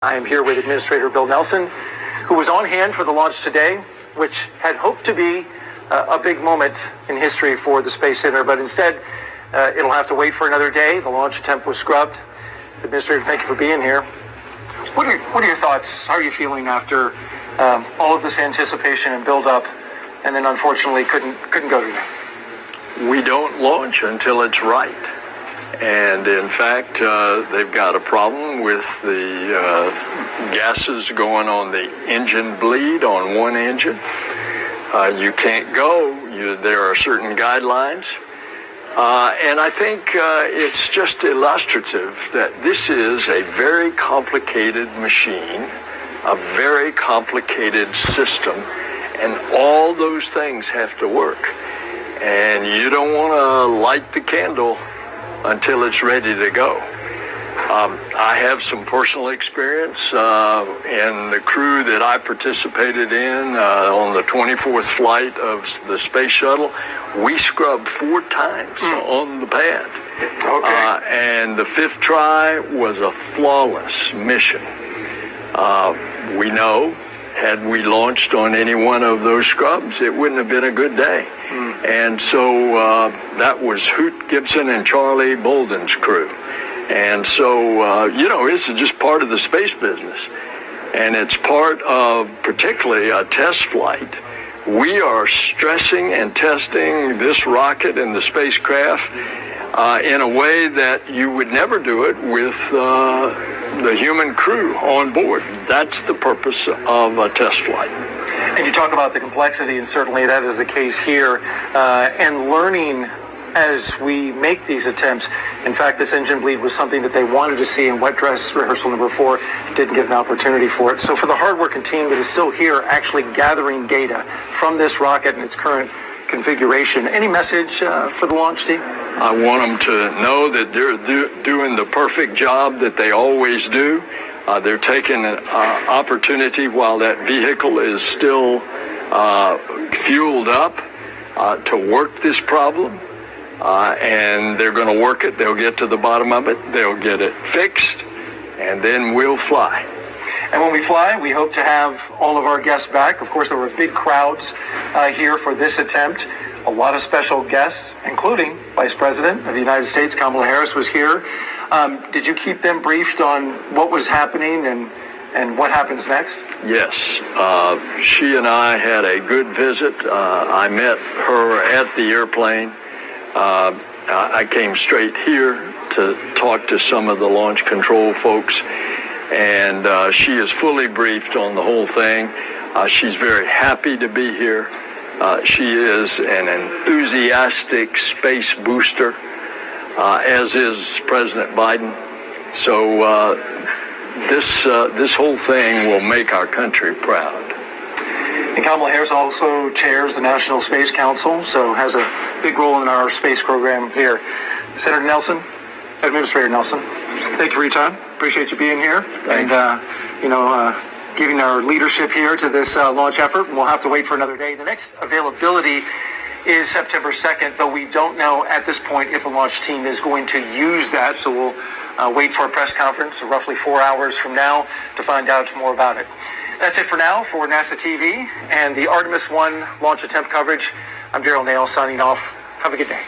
I am here with Administrator Bill Nelson, who was on hand for the launch today, which had hoped to be a big moment in history for the Space Center, but instead it'll have to wait for another day. The launch attempt was scrubbed. Administrator, thank you for being here. What are your thoughts? How are you feeling after all of this anticipation and build-up, and then unfortunately couldn't go today? We don't launch until it's right. And in fact, they've got a problem with the gases going on the engine bleed on one engine. You can't go. There are certain guidelines. And I think it's just illustrative that this is a very complicated machine, a very complicated system, and all those things have to work. And you don't want to light the candle until it's ready to go. I have some personal experience in the crew that I participated in on the 24th flight of the space shuttle. We scrubbed 4 times on the pad. Okay. And the 5th try was a flawless mission. We know, had we launched on any one of those scrubs, it wouldn't have been a good day. And so that was Hoot Gibson and Charlie Bolden's crew. And so, this is just part of the space business. And it's part of particularly a test flight. We are stressing and testing this rocket and the spacecraft in a way that you would never do it with the human crew on board. That's the purpose of a test flight. And you talk about the complexity, and certainly that is the case here, and learning as we make these attempts. In fact, this engine bleed was something that they wanted to see in wet dress rehearsal number 4, didn't get an opportunity for it. So for the hardworking team that is still here actually gathering data from this rocket and its current configuration, any message for the launch team? I want them to know that they're doing the perfect job that they always do. They're taking an opportunity while that vehicle is still fueled up to work this problem. And they're going to work it. They'll get to the bottom of it. They'll get it fixed, and then we'll fly. And when we fly, we hope to have all of our guests back. Of course, there were big crowds here for this attempt. A lot of special guests, including Vice President of the United States, Kamala Harris, was here. Did you keep them briefed on what was happening and what happens next? Yes. She and I had a good visit. I met her at the airplane. I came straight here to talk to some of the launch control folks, and she is fully briefed on the whole thing. She's very happy to be here. She is an enthusiastic space booster, as is President Biden. So this whole thing will make our country proud. And Kamala Harris also chairs the National Space Council, so has a big role in our space program here. Senator Nelson, Administrator Nelson, thank you for your time. Appreciate you being here. Thanks. And, giving our leadership here to this launch effort. We'll have to wait for another day. The next availability is September 2nd, though we don't know at this point if the launch team is going to use that, so we'll wait for a press conference roughly 4 hours from now to find out more about it. That's it for now for NASA TV and the Artemis 1 launch attempt coverage. I'm Daryl Nail signing off. Have a good day.